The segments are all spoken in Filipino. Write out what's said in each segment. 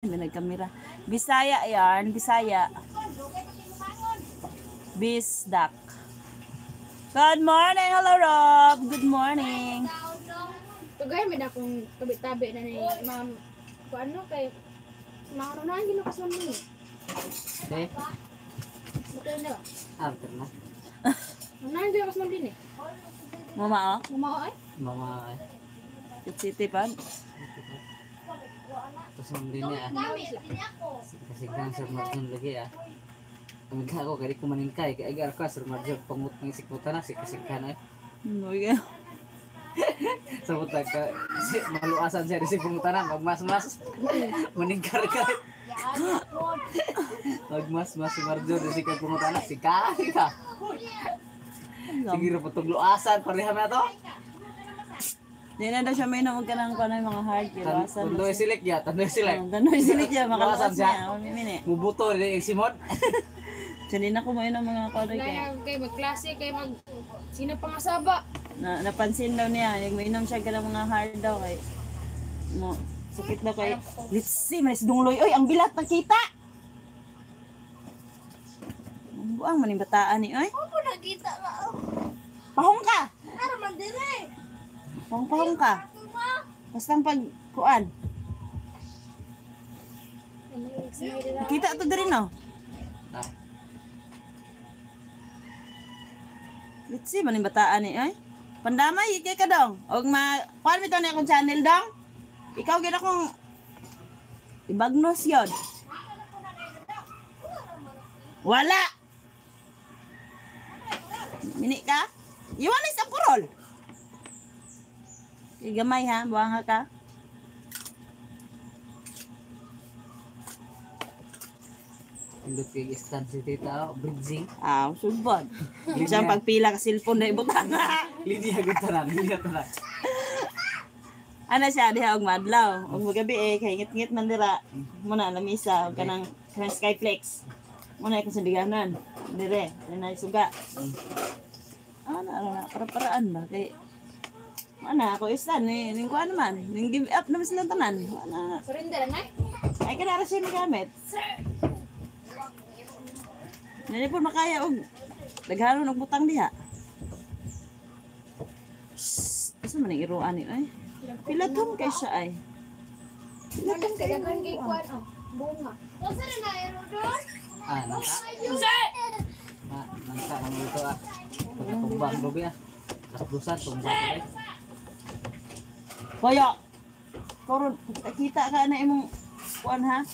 May nagkamera. Bisaya yan, Bisaya. Bisdak. Good morning, hello Rob. Good morning. Tugay may akong tabi-tabi na ni ma'am. Kung ano kay maunahan gino ka sa mo. Okay. Bakit na? After na. Unahan gino ka sa din eh. Mama oh. Mama ay. Mama. City pa. Tapos nung din niya. Kasi kang Sir Marjon lagi Kamigha ako, kaya ko maningkay. Kaya agar ka, Sir Marjon, pangut ng sikmutan na, sikasikan Okay. Sa buta ka, maluasan siya, si pangutan na, magmas-mas. Maningkar ka. Magmas-mas si Marjon, si pangutan na, sikari ka. Sige rin po itong luasan, pariham na to. Di na daw siya may naman ka ng mga hard kilasan. Tandoy silik ya, tandoy silik. Tandoy silik ya, makalasan Luasan siya. niya. Mamimini. Mubuto rin yung simot. Siya din ako may ng mga kodoy kaya. Kaya kay magklase kay mag sino pangasaba. Napansin daw niya, yung mainom siya ka ng mga hard daw kay. No, sakit daw kay. Let's see, may sidungloy. Oy, ang bilat nakita. Ang buang maning bataan ni oy. Ako nakita na. Pahong ka. Ara man dire. Pahong ka. Basta ang pagkuan. Kita to diri no. Let's see, maning bataan ni oy. Pandamay ikay ka dong. Og kuan mi to na akong channel dong. Ikaw gid akong ibagnos yun. Wala. Mini ka? Iwan sa kurol. Gamay ha, buwang ka. Indot kay stand si tita, bridging. Subod. Siyang pagpila ka cellphone na ibutang. Linya gitanan, linya tanan. Ano siya, diha og madlaw. Og magabi kay ngit-ngit man dira. Muna lamisa og kanang Skyflex. Muna ko sa diganan. Dire, na suga. Ano, para-paraan ba kay ana ako isan ni ning kuan man, ning give up na sila tanan. Ana, Surrender na. ay kanara siya magamit. Nani po makaya og daghano og butang diha. Asa man ning iruan ni ay? Pilaton kay siya ay. Pilaton kay dagan kay kuan oh. Bunga. Usa na ero doon. Nangka. Nangka nang dito Pagkatumbang lubi Lasdusan, tumbang Kaya karon kita ka na imong kuan ha.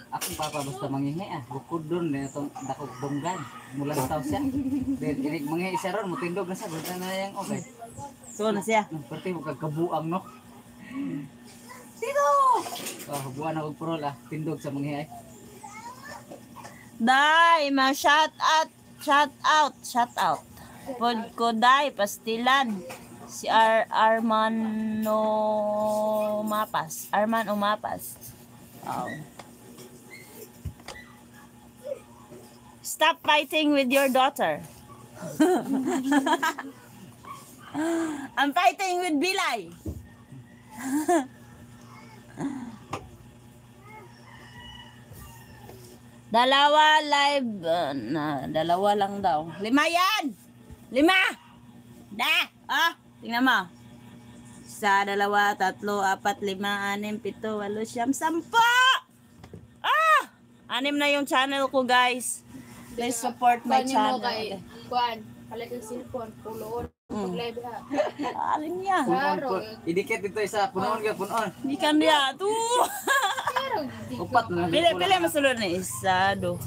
Akong papa basta manghingi bukod doon na itong dakog bonggan mula sa tao siya. Then manghingi siya ron, mutindog na siya, basta na yung okay. So na siya. Perti mo kagkabuang no. Dito. Buwan ako prol tindog sa manghingi. Dai, shout out. Pod ko dai pastilan. Si Arman Umapas. Oh. Stop fighting with your daughter. I'm fighting with Bilay. Dalawa live dalawa lang daw. 5 yan. 5. Tingnan mo. 1, 2, 3, 4, 5, 6, 7, 8, 9, 10, 11, 12, 6 na yung channel ko, guys. Please support my channel. Kuan, palit ang cellphone, puloon. Pag-live ha. Alin niya? Punon. Idikit dito isa, punon ka, punon. Hindi ka niya. Upat na. Pili masulod na 1, 2, 3,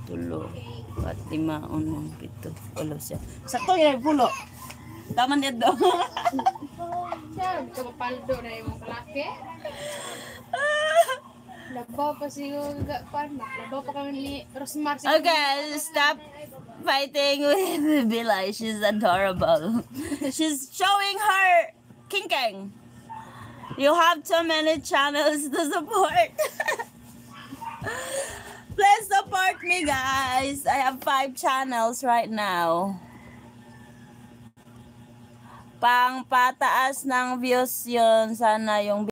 4, 5, 6, 7, 8. Sakto yun, pulo. Taman niya daw. Siya, kapapaldo na yung kalaki. Labaw pa siguro kuan, labaw pa kami ni Rosmar. Okay, stop fighting with Bilay. She's adorable. She's showing her king. You have too many channels to support. Please support me, guys. I have 5 channels right now. pang pataas ng views yun. Sana yung